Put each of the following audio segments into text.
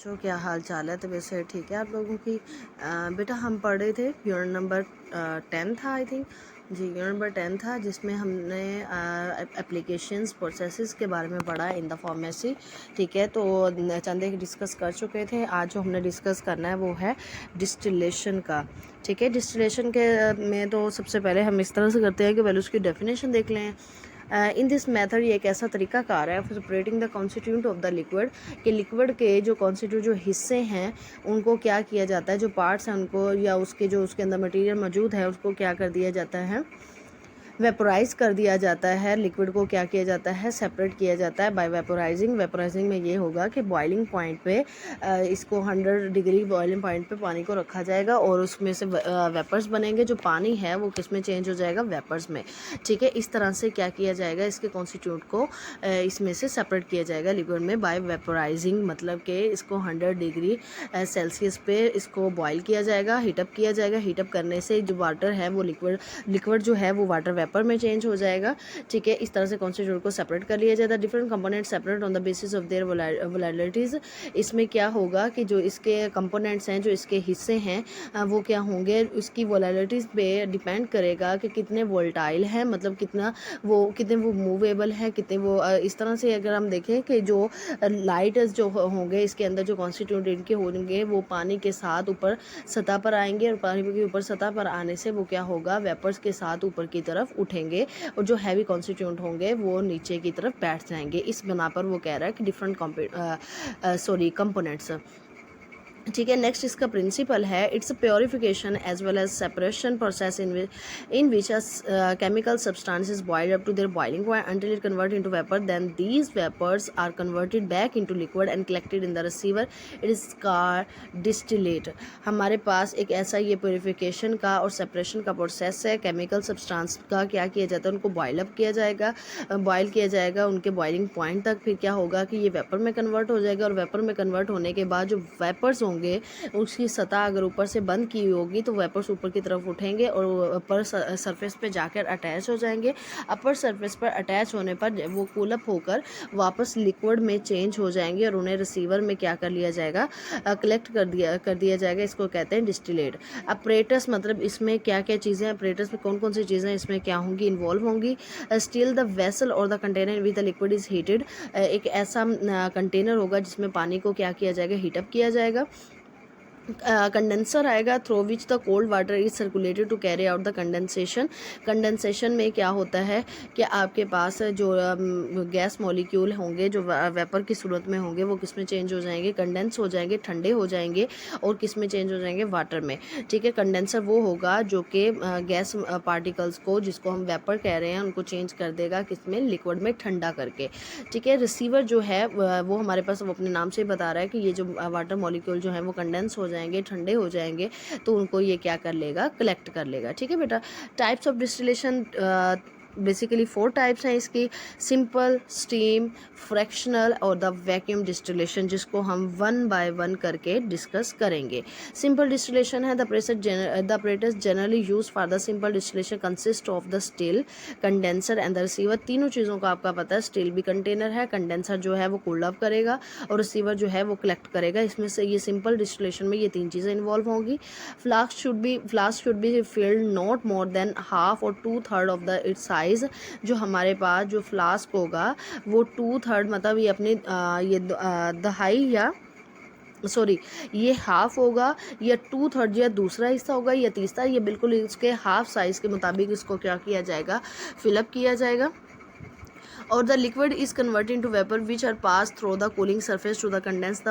बच्चों क्या हाल चाल है? तो वैसे ठीक है आप लोगों की। बेटा हम पढ़ रहे थे यूनिट नंबर 10 था आई थिंक। जी यूनिट नंबर 10 था जिसमें हमने एप्लीकेशंस प्रोसेसेस के बारे में पढ़ा इन द फार्मेसी। ठीक है, तो चंद एक डिस्कस कर चुके थे। आज जो हमने डिस्कस करना है वो है डिस्टिलेशन का। ठीक है, डिस्टिलेशन के में तो सबसे पहले हम इस तरह से करते हैं कि पहले उसकी डेफिनेशन देख लें। इन दिस मेथड ये एक ऐसा तरीकाकार है for separating the constituent of the liquid कि लिक्विड के जो कॉन्स्टिट्यूट जो हिस्से हैं उनको क्या किया जाता है, जो पार्ट्स हैं उनको या उसके जो उसके अंदर मटेरियल मौजूद है उसको क्या कर दिया जाता है, वेपोराइज कर दिया जाता है। लिक्विड को क्या किया जाता है, सेपरेट किया जाता है बाय वेपोराइजिंग। वेपोराइजिंग में ये होगा कि बॉइलिंग पॉइंट पे इसको 100 डिग्री बॉइलिंग पॉइंट पे पानी को रखा जाएगा और उसमें से वेपर्स बनेंगे। जो पानी है वो किस में चेंज हो जाएगा, वेपर्स में। ठीक है, इस तरह से क्या किया जाएगा, इसके कॉन्स्टिट्यूट को इसमें से सेपरेट किया जाएगा लिक्विड में बाय वेपोराइजिंग। मतलब कि इसको 100 डिग्री सेल्सियस पे इसको बॉयल किया जाएगा, हीटअप किया जाएगा। हीटअप करने से जो वाटर है वो लिक्विड जो है वो वाटर वेपर में चेंज हो जाएगा। ठीक है, इस तरह से कॉन्स्टिट्यूट को सेपरेट कर लिया जाता है। Different component separate on the basis of their volatilities. इसमें क्या होगा कि जो इसके कंपोनेंट्स हैं, जो इसके हिस्से हैं वो क्या होंगे, उसकी वोलेटिलिटीज पे डिपेंड करेगा कि कितने वोल्टाइल हैं, मतलब कितने वो मूवेबल है, कितने वो इस तरह से अगर हम देखें कि जो लाइट जो होंगे इसके अंदर जो कॉन्स्टिट्यूट इनके होंगे वो पानी के साथ ऊपर सतह पर आएंगे और पानी के ऊपर सतह पर आने से वो क्या होगा, वेपर्स के साथ ऊपर की तरफ उठेंगे और जो हैवी कॉन्स्टिट्यूट होंगे वो नीचे की तरफ बैठ जाएंगे। इस बना पर वो कह रहा है कि डिफरेंट कंपोनेंट्स। ठीक है, नेक्स्ट इसका प्रिंसिपल है it's purification as well as separation process in which chemical substances boiled up to their boiling point until it convert into vapour, then these vapours are converted back into liquid and collected in the receiver. It is called distillate. हमारे पास एक ऐसा ये purification का और separation का process है। Chemical substance का क्या किया जाता है, उनको बॉयल अप किया जाएगा, बॉयल किया जाएगा उनके बॉइलिंग पॉइंट तक। फिर क्या होगा कि ये वेपर में कन्वर्ट हो जाएगा और वेपर में कन्वर्ट होने के बाद जो वेपर्स होंगे उसकी सतह अगर ऊपर से बंद की होगी तो वेपर्स ऊपर की तरफ उठेंगे और अपर सरफेस पे जाकर अटैच हो जाएंगे। अपर सरफेस पर अटैच होने पर वो कूल अप होकर वापस लिक्विड में चेंज हो जाएंगे और उन्हें रिसीवर में क्या कर लिया जाएगा, कलेक्ट कर दिया जाएगा। इसको कहते हैं डिस्टिलेट। अपरेटस मतलब इसमें क्या क्या चीज़ें, अपरेटस में कौन कौन सी चीज़ें इसमें क्या होंगी, इन्वॉल्व होंगी। स्टील द वेसल और the container with the liquid is heated. एक ऐसा कंटेनर होगा जिसमें पानी को क्या किया जाएगा, हीटअप किया जाएगा। कंडेंसर आएगा through which the cold water is circulated to carry out the condensation. Condensation में क्या होता है कि आपके पास जो गैस मॉलिक्यूल होंगे जो वेपर की सूरत में होंगे वो किस में चेंज हो जाएंगे, कंडेंस हो जाएंगे, ठंडे हो जाएंगे और किस में चेंज हो जाएंगे, वाटर में। ठीक है, कंडेंसर वो होगा जो कि गैस पार्टिकल्स को, जिसको हम वेपर कह रहे हैं, उनको चेंज कर देगा किस में, लिक्विड में ठंडा करके। ठीक है, रिसीवर जो है वो हमारे पास वो अपने नाम से बता रहा है कि ये जो वाटर मॉलिक्यूल जो है वो कंडेंस हो जाएंगे, ठंडे हो जाएंगे, तो उनको ये क्या कर लेगा, कलेक्ट कर लेगा। ठीक है बेटा, types of distillation basically 4 types हैं इसकी, सिंपल, स्टीम, फ्रैक्शनल और द वैक्यूम डिस्टिलेशन, जिसको हम 1 बाय 1 करके डिस्कस करेंगे। सिंपल डिस्टिलेशन है the apparatus generally use for the simple distillation consist of the steel, condenser and the receiver. तीनों चीज़ों का आपका पता है, स्टील भी कंटेनर है, कंडेंसर जो है वो कूल अप करेगा और रिसीवर जो है वो कलेक्ट करेगा। इसमें से ये सिंपल डिस्टिलेशन में ये 3 चीज़ें इन्वॉल्व होंगी। Flask should be filled not more than half और 2/3 ऑफ द इट्स साइज। जो हमारे पास जो फ्लास्क होगा वो 2/3 मतलब ये अपनी दहाई या सॉरी ये हाफ होगा या 2/3 या दूसरा हिस्सा होगा या तीसरा, ये बिल्कुल इसके हाफ साइज के मुताबिक इसको क्या किया जाएगा, फिलअप किया जाएगा। और the liquid is converted into vapour which are pass through the cooling surface to the condense the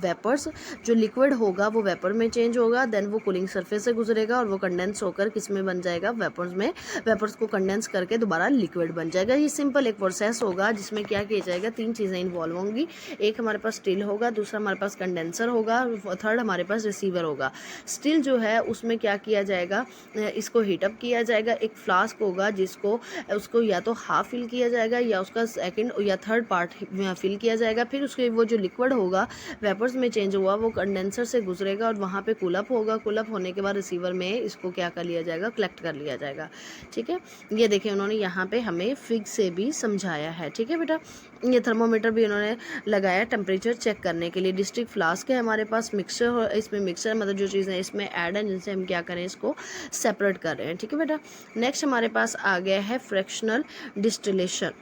vapours. जो लिक्विड होगा वो वेपर में चेंज होगा, देन वो कूलिंग सरफेस से गुजरेगा और वो कंडेंस होकर किस में बन जाएगा, वेपर्स में। वेपर्स को कंडेंस करके दोबारा लिक्विड बन जाएगा। ये सिंपल एक प्रोसेस होगा जिसमें क्या किया जाएगा, 3 चीज़ें इन्वॉल्व होंगी। एक हमारे पास स्टील होगा, दूसरा हमारे पास कंडेंसर होगा, थर्ड हमारे पास रिसीवर होगा। स्टील जो है उसमें क्या किया जाएगा, इसको हीटअप किया जाएगा। एक फ्लास्क होगा जिसको उसको या तो हाफ फिल किया जाएगा या उसका सेकंड या थर्ड पार्ट फिल किया जाएगा। फिर उसके वो जो लिक्विड होगा वेपर्स में चेंज हुआ वो कंडेंसर से गुजरेगा और वहाँ पे कूल अप होगा। कूल अप होने के बाद रिसीवर में इसको क्या कर लिया जाएगा, कलेक्ट कर लिया जाएगा। ठीक है, ये देखिए उन्होंने यहाँ पे हमें फिग से भी समझाया है। ठीक है बेटा, ये थर्मोमीटर भी इन्होंने लगाया टेम्परेचर चेक करने के लिए। डिस्ट्रिक्ट फ्लास्क है हमारे पास, मिक्सर, इसमें मिक्सर मतलब जो चीज़ें इसमें ऐड हैं जिनसे हम क्या करें, इसको सेपरेट कर रहे हैं। ठीक है बेटा। नेक्स्ट हमारे पास आ गया है fractional distillation.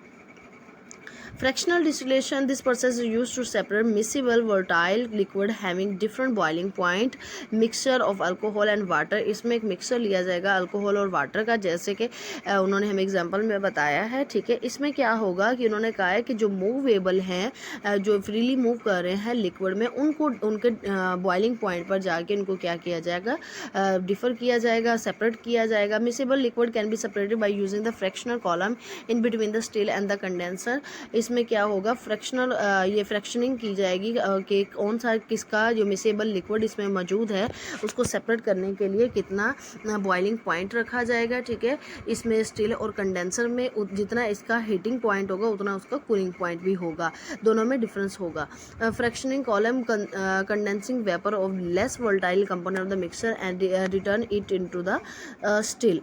Fractional distillation, this process is used to separate miscible volatile liquid having different boiling point, mixture of alcohol and water। इसमें एक मिक्सर लिया जाएगा अल्कोहल और वाटर का, जैसे कि उन्होंने हमें एग्जांपल में बताया है। ठीक है, इसमें क्या होगा कि उन्होंने कहा है कि जो मूवेबल हैं, जो फ्रीली मूव कर रहे हैं लिक्विड में, उनको उनके बॉइलिंग पॉइंट पर जाके उनको क्या किया जाएगा, डिफर किया जाएगा, सेपरेट किया जाएगा। Miscible liquid can be separated by using the fractional column in between the still and the condenser. इसमें क्या होगा, फ्रैक्शनल ये फ्रैक्शनिंग की जाएगी कि कौन सा किसका जो मिसेबल लिक्विड इसमें मौजूद है उसको सेपरेट करने के लिए कितना बॉइलिंग पॉइंट रखा जाएगा। ठीक है, इसमें स्टील और कंडेंसर में जितना इसका हीटिंग पॉइंट होगा उतना उसका कूलिंग पॉइंट भी होगा, दोनों में डिफरेंस होगा। Fractioning column condensing vapour of less volatile component of the mixer and return it into the still.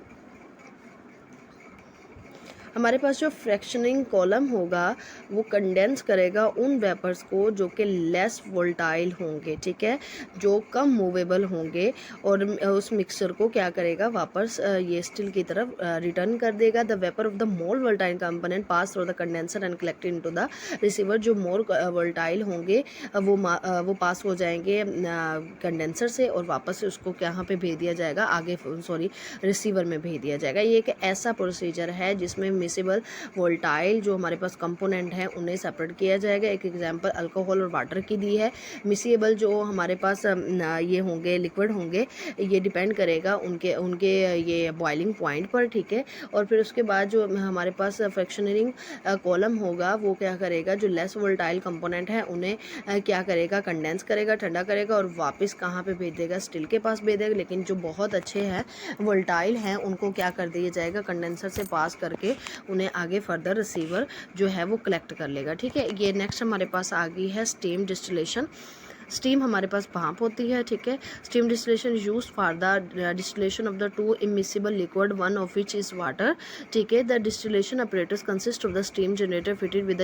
हमारे पास जो फ्रैक्शनिंग कॉलम होगा वो कंडेंस करेगा उन वेपर्स को जो कि लेस वोल्टाइल होंगे, ठीक है, जो कम मूवेबल होंगे, और उस मिक्सर को क्या करेगा, वापस ये स्टील की तरफ रिटर्न कर देगा। The vapour of the more volatile component pass through the condenser and collected into the receiver. जो मोर वोल्टाइल होंगे वो पास हो जाएंगे कंडेंसर से और वापस उसको कहाँ पे भेज दिया जाएगा, आगे रिसीवर में भेज दिया जाएगा। ये एक ऐसा प्रोसीजर है जिसमें मिसेबल वोल्टाइल जो हमारे पास कंपोनेंट हैं उन्हें सेपरेट किया जाएगा। एक एग्जांपल अल्कोहल और वाटर की दी है। मिसेबल जो हमारे पास ये होंगे, लिक्विड होंगे, ये डिपेंड करेगा उनके ये बॉइलिंग पॉइंट पर। ठीक है, और फिर उसके बाद जो हमारे पास फ्रैक्शनिंग कॉलम होगा वो क्या करेगा, जो लेस वोल्टाइल कंपोनेंट है उन्हें क्या करेगा, कंडेंस करेगा, ठंडा करेगा और वापस कहाँ पे भेज देगा, स्टील के पास भेज देगा। लेकिन जो बहुत अच्छे हैं वोल्टाइल हैं उनको क्या कर दिया जाएगा, कंडेंसर से पास करके उन्हें आगे फर्दर रिसीवर जो है वो कलेक्ट कर लेगा। ठीक है, ये नेक्स्ट हमारे पास आ गई है स्टीम डिस्टिलेशन। स्टीम हमारे पास भाप होती है। ठीक है, steam distillation use for the distillation of the two immiscible liquid, one of which is water. ठीक है, the distillation operators consist of the steam generator fitted with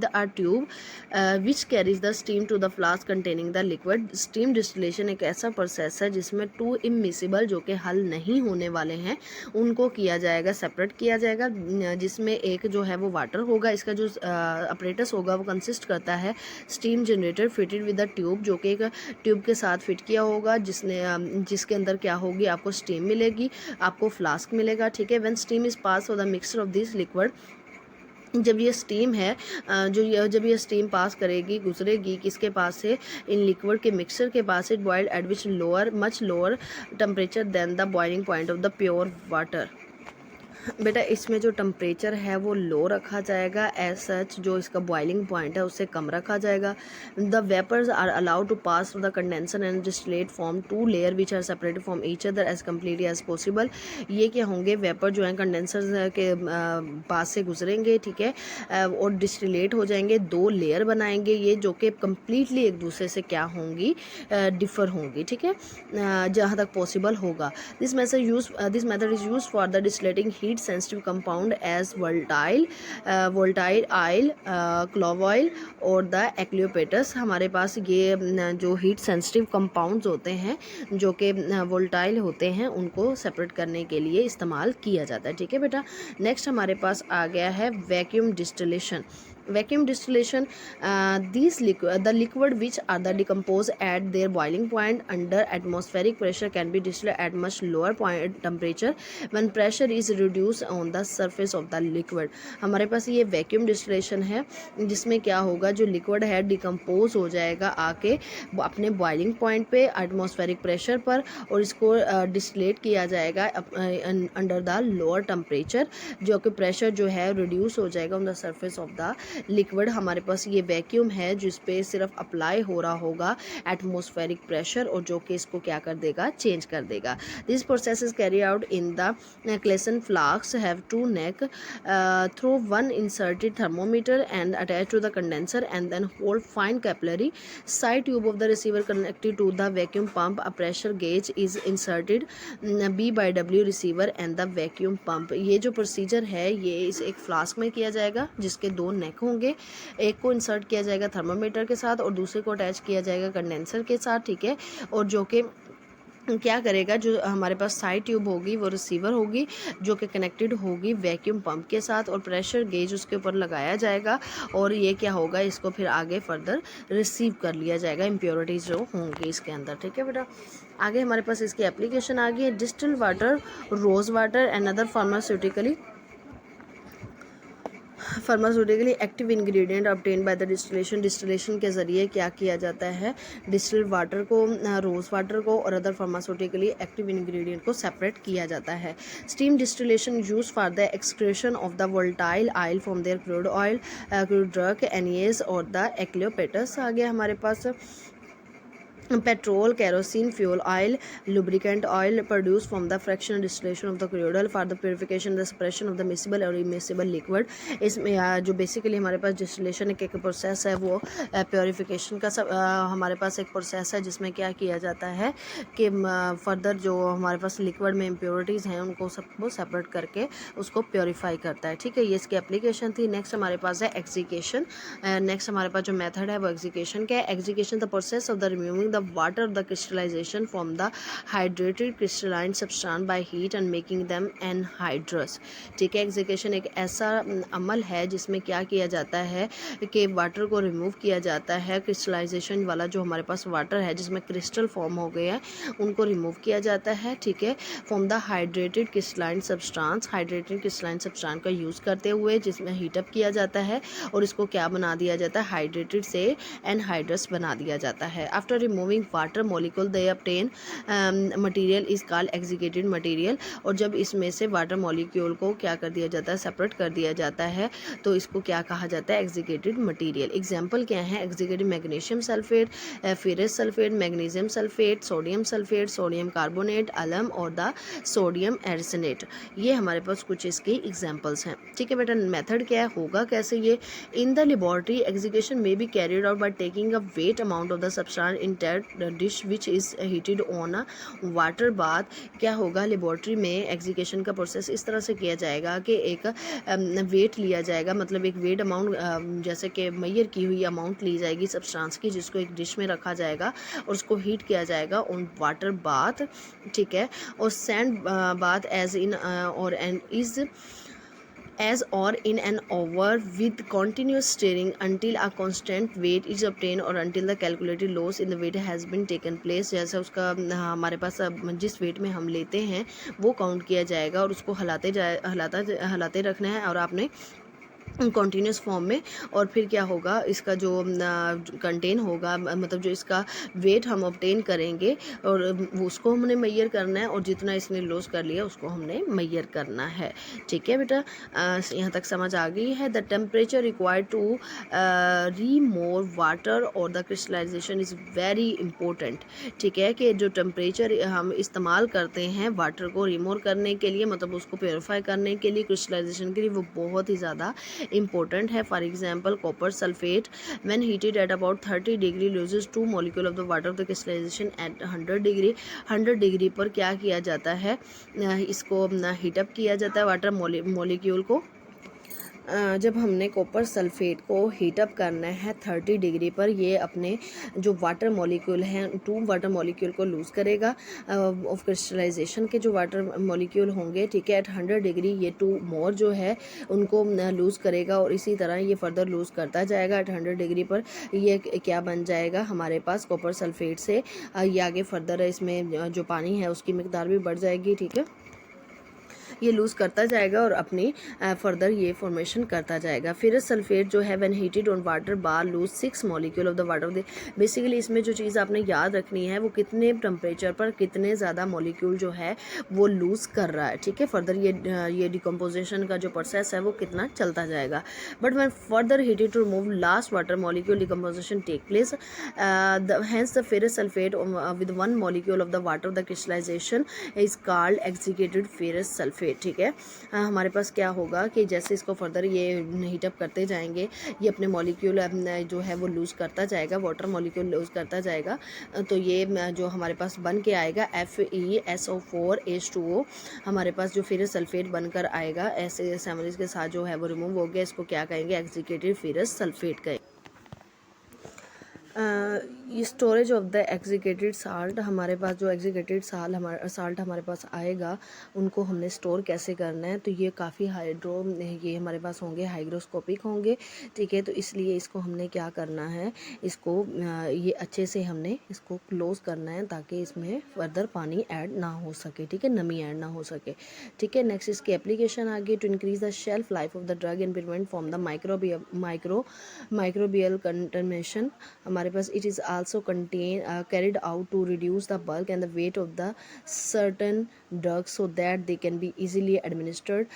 a tube which carries the steam to the flask containing the liquid. Steam distillation एक ऐसा process है जिसमें to immiscible जो कि हल नहीं होने वाले हैं उनको किया जाएगा, सेपरेट किया जाएगा, जिसमें एक जो है वो वाटर होगा। इसका जो ऑपरेटर्स होगा वो कंसिस्ट करता है steam generator fitted with the tube, जो कि एक ट्यूब के साथ फिट किया होगा, जिसके अंदर क्या होगी, आपको स्टीम मिलेगी, आपको फ्लास्क मिलेगा। ठीक है, when steam is pass of the mixture of this liquid, जब ये स्टीम है जब ये स्टीम पास करेगी, गुजरेगी किसके पास से, इन लिक्विड के मिक्सचर के पास से, boiled at which much lower temperature than the boiling point of the pure water. बेटा इसमें जो टेम्परेचर है वो लो रखा जाएगा, एज सच जो इसका बॉइलिंग पॉइंट है उससे कम रखा जाएगा। The vapours are allowed to pass the condenser and distillate form two layer which are separated from each other as completely as possible. ये क्या होंगे, वेपर जो है कंडेंसर के पास से गुजरेंगे, ठीक है, और डिस्टिलेट हो जाएंगे, दो लेयर बनाएंगे ये, जो कि कम्प्लीटली एक दूसरे से क्या होंगी, डिफर होंगी। ठीक है, जहाँ तक पॉसिबल होगा। This method is use for the distillating heat sensitive compound as volatile oil, clove oil और द एक्लियोपेटस। हमारे पास ये जो हीट सेंसिटिव कंपाउंड्स होते हैं जो कि वोल्टाइल होते हैं उनको सेपरेट करने के लिए इस्तेमाल किया जाता है। ठीक है बेटा, नेक्स्ट हमारे पास आ गया है vacuum distillation. Vacuum distillation, the liquid which are the decompose at their boiling point under atmospheric pressure can be distilled at much lower temperature when pressure is reduced on the surface of the liquid। हमारे पास ये vacuum distillation है जिसमें क्या होगा, जो liquid है decompose हो जाएगा आके अपने बॉइलिंग पॉइंट पे एटमॉस्फेरिक प्रेशर पर, और इसको डिस्टिलेट किया जाएगा अंडर द लोअर टेम्परेचर, जो कि प्रेशर जो है रिड्यूस हो जाएगा on the surface of the liquid हमारे पास ये वैक्यूम है जिस पे सिर्फ अप्लाई हो रहा होगा एटमॉस्फेरिक प्रेशर और जो कि इसको क्या कर देगा, चेंज कर देगा। This process is carry out in the Clason flasks have two neck through one inserted thermometer and attached to the condenser and then hold fine capillary side tube of the receiver connected to the vacuum pump. A pressure gauge is inserted B by W receiver and the vacuum pump. ये जो procedure है ये इस एक flask में किया जाएगा जिसके दो नेक होंगे, एक को इंसर्ट किया जाएगा थर्मोमीटर के साथ और दूसरे को अटैच किया जाएगा कंडेंसर के साथ, ठीक है। और जो कि क्या करेगा, जो हमारे पास साइड ट्यूब होगी वो रिसीवर होगी जो कि कनेक्टेड होगी वैक्यूम पंप के साथ और प्रेशर गेज उसके ऊपर लगाया जाएगा और ये क्या होगा, इसको फिर आगे फर्दर रिसीव कर लिया जाएगा इम्प्योरिटीज़ जो होंगी इसके अंदर, ठीक है बेटा। आगे हमारे पास इसकी एप्लीकेशन आ गई है। Distil water, rose water and other pharmaceutically active ingredient obtain by the distillation. Distillation के ज़रिए क्या किया जाता है, डिस्टिल्ड वाटर को, रोज़ वाटर को और अदर फार्मास्यूटिकली एक्टिव इंग्रेडिएंट को सेपरेट किया जाता है। Steam distillation use for the excretion of the volatile oil from their crude oil, crude drug, एनियस और द एक्लियोपेटस। आ गया हमारे पास petrol, kerosene, fuel oil, lubricant oil produce from the fractional distillation of the crude oil for the purification the separation of the miscible और immiscible liquid. इसमें जो basically हमारे पास डिस्टिलेशन एक प्रोसेस है वो प्योरिफिकेशन का हमारे पास एक प्रोसेस है जिसमें क्या किया जाता है कि फर्दर जो हमारे पास लिक्विड में इम्प्योरिटीज़ हैं उनको सबको सेपरेट करके उसको प्योरीफाई करता है, ठीक है। ये इसकी एप्लीकेशन थी। नेक्स्ट हमारे पास है एग्जीकेशन। नेक्स्ट हमारे पास जो मेथड है वो एग्जीकेशन का है। Exsiccation the process of the removing the water the crystallization from the hydrated crystalline substance by heat and making them anhydrous, ठीक है। एग्जीकेशन एक ऐसा अमल है जिसमें क्या किया जाता है कि वाटर को रिमूव किया जाता है, क्रिस्टलाइजेशन वाला जो हमारे पास वाटर है जिसमें क्रिस्टल फॉर्म हो गया है उनको रिमूव किया जाता है, ठीक है, from the hydrated crystalline substance. Hydrated crystalline substance का यूज़ करते हुए जिसमें हीटअप किया जाता है और इसको क्या बना दिया जाता है, हाइड्रेटेड से एनहाइड्रस बना दिया जाता है। After removing water molecule they obtain material is called exsiccated material. और जब इसमें से वाटर मॉलिक्यूल को क्या कर दिया जाता है, सेपरेट कर दिया जाता है तो इसको क्या कहा जाता है, एग्जीकेटेड मटेरियल। एग्जांपल क्या है, exsiccated magnesium sulphate, ferrous sulphate, magnesium sulphate, sodium carbonate, alum और द सोडियम एर्सेनेट। ये हमारे पास कुछ इसके एग्जाम्पल्स हैं, ठीक है बेटा। मेथड क्या होगा, कैसे ये इन द लेबोरेटरी एग्जीकेशन में be carried out by taking a weight amount of the substance in dish which is heated on a water bath. क्या होगा, लेबोरेटरी में एग्जीकेशन का प्रोसेस इस तरह से किया जाएगा कि एक वेट लिया जाएगा, मतलब एक वेट अमाउंट जैसे कि मेजर की हुई अमाउंट ली जाएगी सब्सटेंस की जिसको एक डिश में रखा जाएगा और उसको हीट किया जाएगा ऑन वाटर बाथ, ठीक है। और सैंड बाथ एज इन और and is as or in an over with continuous stirring until a constant weight is obtained or until the calculated loss in the weight has been taken place। जैसे उसका हमारे पास जिस wait में हम लेते हैं वो काउंट किया जाएगा और उसको हलाते रखना है और आपने कॉन्टीन्यूस फॉर्म में। और फिर क्या होगा, इसका जो कंटेन होगा, मतलब जो इसका वेट हम ऑब्टेन करेंगे और उसको हमने मेजर करना है और जितना इसने लॉस कर लिया उसको हमने मेजर करना है, ठीक है बेटा। यहाँ तक समझ आ गई है। The temperature required to remove water और the crystallization is very important, ठीक है, कि जो टेम्परेचर हम इस्तेमाल करते हैं वाटर को रिमूव करने के लिए, मतलब उसको प्योरीफाई करने के लिए, क्रिस्टलाइजेशन के लिए, वो बहुत ही ज़्यादा important है। For example copper sulphate when heated at about 30 degree loses 2 molecule of the water of the crystallization at 100 degree पर क्या किया जाता है, इसको हीटअप किया जाता है वाटर मॉलिक्यूल को। जब हमने कॉपर सल्फेट को हीटअप करना है 30 डिग्री पर, ये अपने जो वाटर मॉलिक्यूल हैं 2 वाटर मॉलिक्यूल को लूज़ करेगा ऑफ क्रिस्टलाइजेशन के जो वाटर मॉलिक्यूल होंगे, ठीक है। एट 100 डिग्री ये 2 मोर जो है उनको लूज़ करेगा और इसी तरह ये फर्दर लूज़ करता जाएगा। एट 100 डिग्री पर ये क्या बन जाएगा हमारे पास कॉपर सल्फेट से, ये आगे फर्दर इसमें जो पानी है उसकी मिकदार भी बढ़ जाएगी, ठीक है। ये लूज़ करता जाएगा और अपनी फर्दर ये फॉर्मेशन करता जाएगा। फेरस सल्फेट जो है when heated on water bar lose 6 molecule of the water. Basically इसमें जो चीज़ आपने याद रखनी है वो कितने टेम्परेचर पर कितने ज़्यादा मॉलिक्यूल जो है वो लूज़ कर रहा है, ठीक है। फर्दर ये डिकम्पोजिशन का जो प्रोसेस है वो कितना चलता जाएगा। But when further heated to remove last water molecule decomposition take place, hence the ferrous sulfate with one molecule of the water the crystallization is called exaggerated ferrous sulfate, ठीक है। हमारे पास क्या होगा कि जैसे इसको फर्दर ये हीटअप करते जाएंगे ये अपने मॉलिक्यूल जो है वो लूज़ करता जाएगा, वाटर मॉलिक्यूल लूज़ करता जाएगा, तो ये जो हमारे पास बन के आएगा FeSO4H2O हमारे पास जो फेरस सल्फेट बनकर आएगा ऐसे सैमरीज के साथ जो है वो रिमूव हो गया, इसको क्या कहेंगे, एक्सिक्रेटेड फेरस सल्फेट कहेंगे। ये स्टोरेज ऑफ द एक्सिक्रेटेड साल्ट, हमारे पास जो एक्सिक्रेटेड साल्ट हमारे पास आएगा उनको हमने स्टोर कैसे करना है, तो ये काफ़ी ये हमारे पास होंगे हाइग्रोस्कोपिक होंगे, ठीक है। तो इसलिए इसको हमने क्या करना है, इसको ये अच्छे से हमने इसको क्लोज करना है ताकि इसमें फर्दर पानी ऐड ना हो सके, ठीक है, नमी ऐड ना हो सके, ठीक है। नेक्स्ट इसकी एप्लीकेशन आगे to increase the shelf life of the drug and prevent from the microbial contamination, हमारे पास it is also carried out to reduce the bulk and the weight of the certain drugs so that they can be easily administered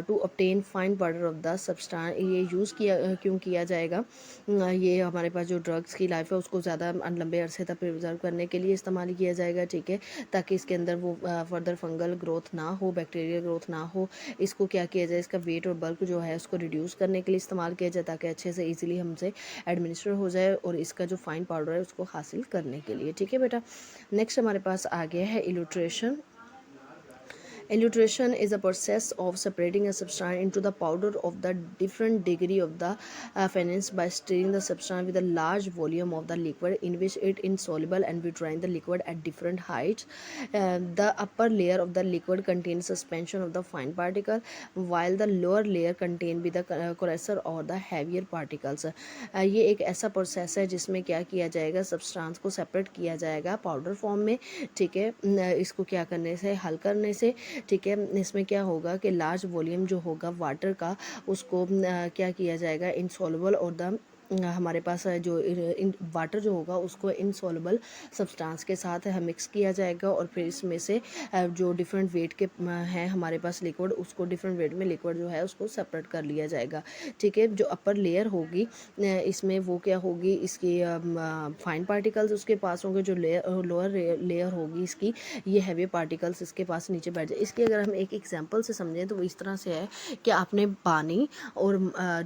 to obtain fine powder of the substance। ये use क्यों किया जाएगा, ये हमारे पास जो drugs की life है उसको ज़्यादा लंबे अरसे तक प्रिजर्व करने के लिए इस्तेमाल किया जाएगा, ठीक है, ताकि इसके अंदर वो फर्दर फंगल ग्रोथ ना हो, बैक्टीरियल ग्रोथ ना हो। इसको क्या किया जाए, इसका वेट और बल्क जो है उसको रिड्यूस करने के लिए इस्तेमाल किया जाए ताकि अच्छे से ईजिली हमसे एडमिनिस्टर हो जाए और इसका जो फाइन पाउडर है उसको हासिल करने के लिए, ठीक है बेटा। नेक्स्ट हमारे पास आ गया है इल्यूट्रेशन। Elutrition is a process of separating a substance into the powder of the different degree of the fineness by stirring the substance with a large volume of the liquid in which it is insoluble and withdrawing the liquid at different heights. The upper layer of the liquid contains suspension of the fine particle while the lower layer contained with the coarser or the heavier particles। ये एक ऐसा process है जिसमें क्या किया जाएगा, substance को separate किया जाएगा पाउडर फॉर्म में, ठीक है। इसको क्या करने से, हल करने से, ठीक है। इसमें क्या होगा कि लार्ज वॉल्यूम जो होगा वाटर का उसको क्या किया जाएगा, इनसॉल्युबल और द हमारे पास जो वाटर जो होगा उसको इनसॉल्युबल सब्सटेंस के साथ मिक्स किया जाएगा और फिर इसमें से जो डिफरेंट वेट के हैं हमारे पास लिक्विड, उसको डिफरेंट वेट में लिक्विड जो है उसको सेपरेट कर लिया जाएगा, ठीक है। जो अपर लेयर होगी इसमें वो क्या होगी, इसकी फाइन पार्टिकल्स उसके पास होंगे, जो लोअर लेयर होगी इसकी ये हैवी पार्टिकल्स इसके पास नीचे बैठ जाए। इसकी अगर हम एक एग्जांपल से समझें तो वो इस तरह से है कि आपने पानी और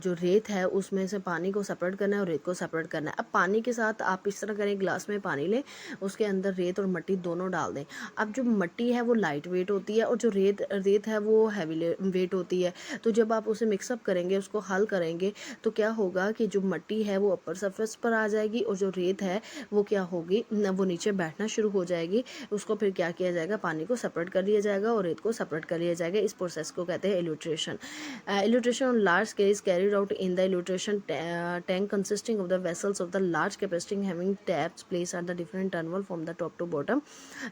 जो रेत है उसमें से पानी को सेपरेट करना है और रेत को सेपरेट करना है। अब पानी के साथ आप इस तरह करें, गिलास में पानी लें, उसके अंदर रेत और मिट्टी दोनों डाल दें। अब जो मिट्टी है वो लाइट वेट होती है और जो रेत है वो हैवी वेट होती है। तो जब आप उसे मिक्सअप करेंगे, उसको हल करेंगे, तो क्या होगा कि जो मिट्टी है वो अपर सरफेस पर आ जाएगी और जो रेत है वो क्या होगी, वो नीचे बैठना शुरू हो जाएगी। उसको फिर क्या किया जाएगा, पानी को सेपरेट कर लिया जाएगा और रेत को सेपरेट कर लिया जाएगा। इस प्रोसेस को कहते हैं इल्यूट्रेशन। Illustration on large scale is carried out in the illustration tank consisting of the vessels of the large capacity having taps placed at the different interval from the top to bottom।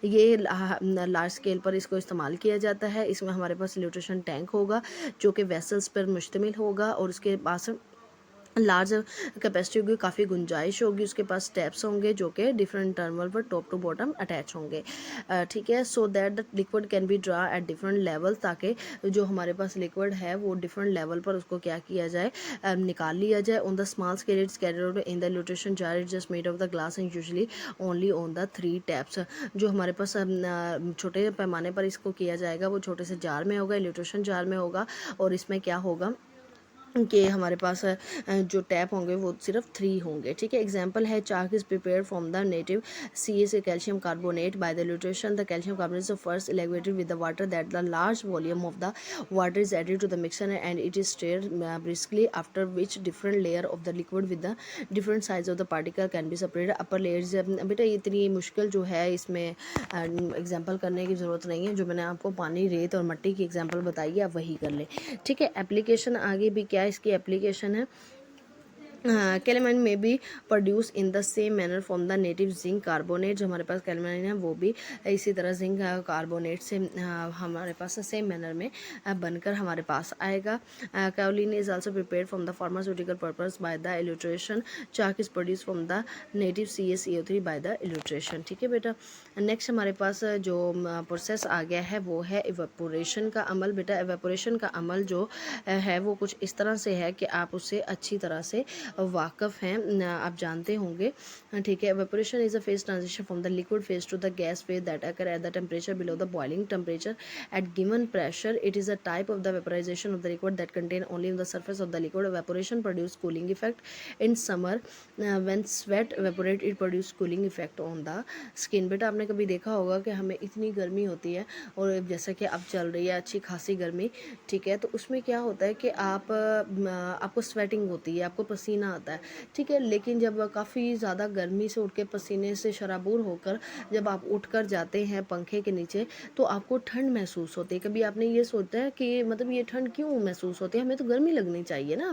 ये large scale पर इसको इस्तेमाल किया जाता है। इसमें हमारे पास इल्यूट्रेशन tank होगा जो कि वेसल्स पर मुश्तमिल होगा और उसके पास लार्ज कैपेसिटी होगी, काफ़ी गुंजाइश होगी, उसके पास स्टेप्स होंगे जो कि डिफरेंट इंटरवल पर टॉप टू बॉटम अटैच होंगे, ठीक है। So that the liquid can B draw at different level, ताकि जो हमारे पास लिक्विड है वो डिफरेंट लेवल पर उसको क्या किया जाए, निकाल लिया जाए। On the small scale it's carried out in the elutriation jar, it just made of the glass and usually only on the 3 taps. जो हमारे पास छोटे पैमाने पर इसको किया जाएगा वो छोटे से जार में होगा, इल्यूट्रेशन जार में होगा, और इसमें क्या होगा कि हमारे पास जो टैप होंगे वो सिर्फ 3 होंगे, ठीक है। एग्जांपल है chalk is prepared from the native CaC calcium carbonate by the elutriation the calcium carbonate is first elutriated with the water that the large volume of the water is added to the mixture and it is stirred briskly after which different layer of the liquid with the different size of the particle can be separated. Upper layers बेटा इतनी मुश्किल जो है इसमें example करने की ज़रूरत नहीं है, जो मैंने आपको पानी, रेत और मिट्टी की एग्जाम्पल बताई है आप वही कर लें, ठीक है। एप्लीकेशन आगे भी क्या इसकी एप्लीकेशन है, कैलेमाइन में B produce in the same manner from the native zinc carbonate. जो हमारे पास कैलेमाइन है वो भी इसी तरह जिंक कार्बोनेट से हमारे पास सेम मैनर में बनकर हमारे पास आएगा। Kaolin is also prepared from the pharmaceutical purpose by the elutriation. Chalk is produce from the native CaCO3 by the elutriation. ठीक है बेटा। नेक्स्ट हमारे पास जो प्रोसेस आ गया है वो है इवेपोरेशन का अमल। बेटा इवेपोरेशन का अमल जो है वो कुछ इस तरह से है कि आप उससे अच्छी तरह से वाकफ़ हैं, आप जानते होंगे। ठीक है। Evaporation is a phase transition from the liquid phase to the gas phase that occur at the temperature below the boiling temperature at given pressure. It is a type of the vaporisation of the liquid that contain only in the surface of the liquid. Evaporation produce cooling effect in summer. When sweat evaporate it produce cooling effect on the skin. बेटा आपने कभी देखा होगा कि हमें इतनी गर्मी होती है और जैसा कि अब चल रही है अच्छी खासी गर्मी, ठीक है, तो उसमें क्या होता है कि आपको स्वेटिंग होती है, आपको पसीना आता है, ठीक है, लेकिन जब काफ़ी ज़्यादा गर्मी से उठ के पसीने से शराबूर होकर जब आप उठ कर जाते हैं पंखे के नीचे तो आपको ठंड महसूस होती है। कभी आपने ये सोचा है कि मतलब ये ठंड क्यों महसूस होती है? हमें तो गर्मी लगनी चाहिए ना,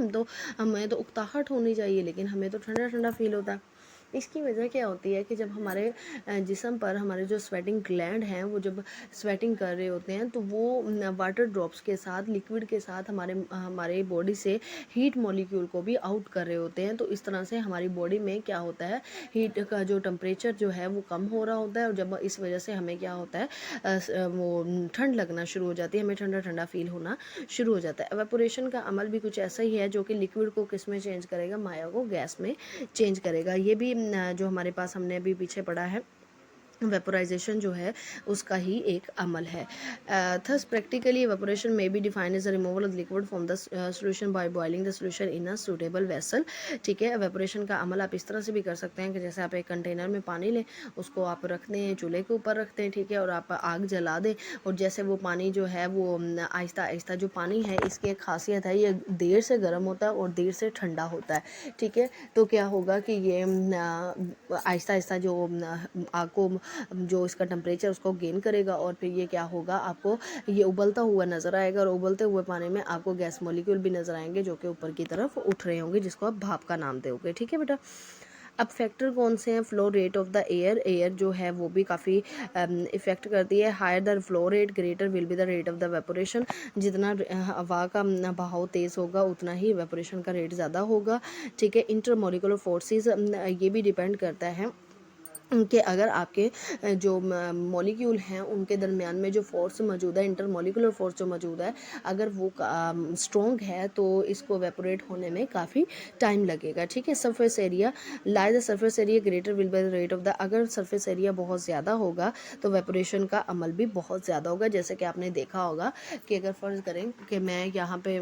हमें तो उकताहट होनी चाहिए, लेकिन हमें तो ठंडा ठंडा फील होता है। इसकी वजह क्या होती है कि जब हमारे जिस्म पर हमारे जो स्वेटिंग ग्लैंड हैं वो जब स्वेटिंग कर रहे होते हैं तो वो वाटर ड्रॉप्स के साथ लिक्विड के साथ हमारे बॉडी से हीट मॉलिक्यूल को भी आउट कर रहे होते हैं। तो इस तरह से हमारी बॉडी में क्या होता है, हीट का जो टेम्परेचर जो है वो कम हो रहा होता है और जब इस वजह से हमें क्या होता है वो ठंड लगना शुरू हो जाती है, हमें ठंडा ठंडा फील होना शुरू हो जाता है। एवेपोरेशन का अमल भी कुछ ऐसा ही है जो कि लिक्विड को किस में चेंज करेगा, माया को गैस में चेंज करेगा। ये भी जो हमारे पास हमने अभी पीछे पढ़ा है वेपोराइजेशन जो है उसका ही एक अमल है। थस प्रैक्टिकली वेपोरेशन में be defined as a removal of liquid from the solution by boiling the solution in a suitable vessel. ठीक है। वेपोरेशन का अमल आप इस तरह से भी कर सकते हैं कि जैसे आप एक कंटेनर में पानी लें, उसको आप रख दें, चूल्हे के ऊपर रखते हैं, ठीक है, और आप आग जला दें और जैसे वो पानी जो है वो आहिस्ता आहिस्ता जो पानी है इसकी एक खासियत है, ये देर से गर्म होता है और देर से ठंडा होता है। ठीक है। तो क्या होगा कि ये आहिस्ता आहिस्ता जो आग को जो इसका टेम्परेचर उसको गेन करेगा और फिर ये क्या होगा, आपको ये उबलता हुआ नज़र आएगा और उबलते हुए पानी में आपको गैस मॉलिक्यूल भी नज़र आएंगे जो कि ऊपर की तरफ उठ रहे होंगे, जिसको आप भाप का नाम दोगे। ठीक है बेटा। अब फैक्टर कौन से हैं? Flow rate of the air जो है वो भी काफ़ी इफ़ेक्ट करती है। Higher the flow rate greater will be the rate of the evaporation. जितना हवा का बहाव तेज़ होगा उतना ही वेपोरेशन का रेट ज़्यादा होगा। ठीक है। इंटरमोलिकुलर फोर्सेस ये भी डिपेंड करता है कि अगर आपके जो मॉलिक्यूल हैं उनके दरमियान में जो फोर्स मौजूद है, इंटरमॉलिकुलर फोर्स जो मौजूद है, अगर वो स्ट्रॉन्ग है तो इसको वेपोरेट होने में काफ़ी टाइम लगेगा। ठीक है। Surface area the surface area greater will be the rate of the. अगर सरफेस एरिया बहुत ज़्यादा होगा तो वेपोरेशन का अमल भी बहुत ज़्यादा होगा। जैसे कि आपने देखा होगा कि अगर फ़र्ज़ करें कि मैं यहाँ पे